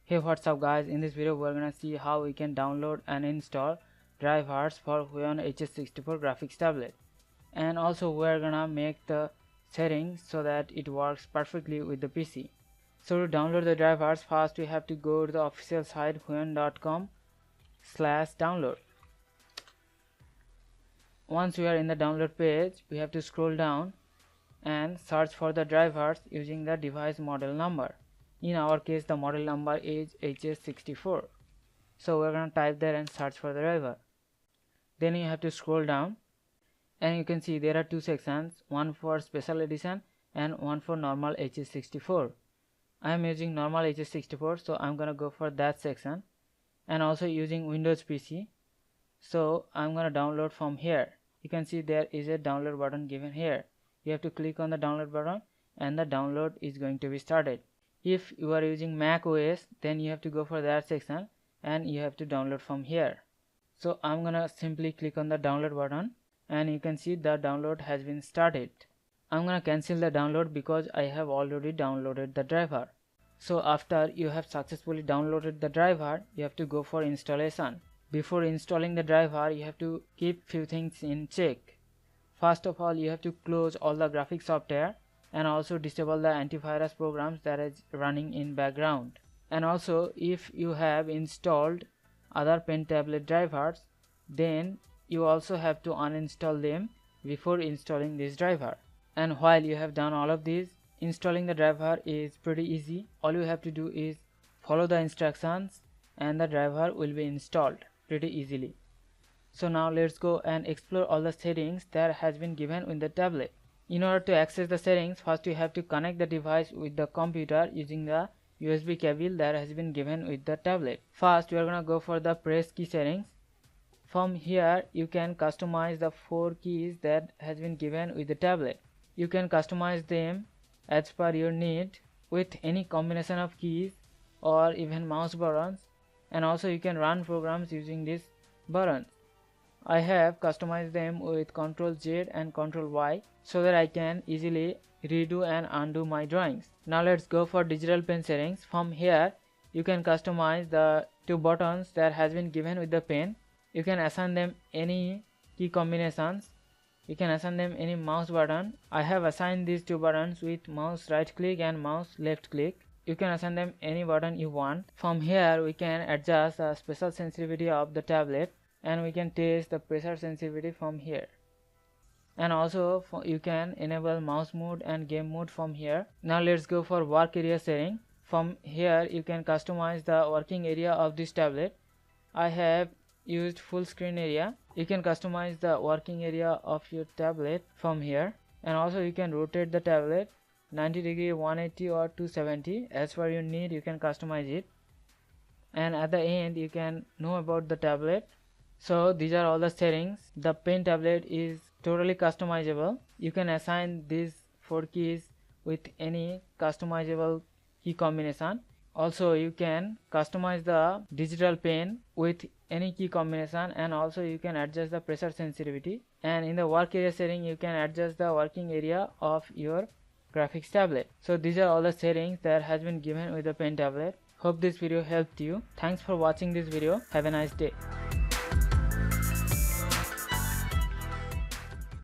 Hey, what's up guys, in this video we're gonna see how we can download and install drivers for Huion HS64 graphics tablet, and also we're gonna make the settings so that it works perfectly with the PC. So to download the drivers, first we have to go to the official site huion.com/download. Once we are in the download page, we have to scroll down and search for the drivers using the device model number. In our case, the model number is HS64. So we're going to type there and search for the driver. Then you have to scroll down and you can see there are two sections, one for special edition and one for normal HS64. I am using normal HS64, so I'm going to go for that section, and also using Windows PC. So I'm going to download from here. You can see there is a download button given here. You have to click on the download button and the download is going to be started. If you are using Mac OS, then you have to go for that section and you have to download from here. So I'm gonna simply click on the download button and you can see the download has been started. I'm gonna cancel the download because I have already downloaded the driver. So after you have successfully downloaded the driver, you have to go for installation. Before installing the driver, you have to keep few things in check. First of all, you have to close all the graphics software and also disable the antivirus programs that is running in background. And also, if you have installed other pen tablet drivers, then you also have to uninstall them before installing this driver. And while you have done all of this, installing the driver is pretty easy. All you have to do is follow the instructions and the driver will be installed pretty easily. So now let's go and explore all the settings that has been given in the tablet. In order to access the settings, first you have to connect the device with the computer using the USB cable that has been given with the tablet. First, we are going to go for the press key settings. From here, you can customize the 4 keys that has been given with the tablet. You can customize them as per your need with any combination of keys or even mouse buttons, and also you can run programs using these buttons. I have customized them with Ctrl Z and Ctrl Y so that I can easily redo and undo my drawings. Now let's go for digital pen settings. From here you can customize the 2 buttons that has been given with the pen. You can assign them any key combinations. You can assign them any mouse button. I have assigned these 2 buttons with mouse right click and mouse left click. You can assign them any button you want. From here we can adjust the special sensitivity of the tablet, and we can test the pressure sensitivity from here. And also you can enable mouse mode and game mode from here. Now let's go for work area setting. From here you can customize the working area of this tablet. I have used full screen area. You can customize the working area of your tablet from here, and also you can rotate the tablet 90 degree, 180 or 270 as per your need. You can customize it, and at the end you can know about the tablet. So these are all the settings. The pen tablet is totally customizable. You can assign these 4 keys with any customizable key combination. Also you can customize the digital pen with any key combination, and also you can adjust the pressure sensitivity. And in the work area setting, you can adjust the working area of your graphics tablet. So these are all the settings that has been given with the pen tablet. Hope this video helped you. Thanks for watching this video. Have a nice day.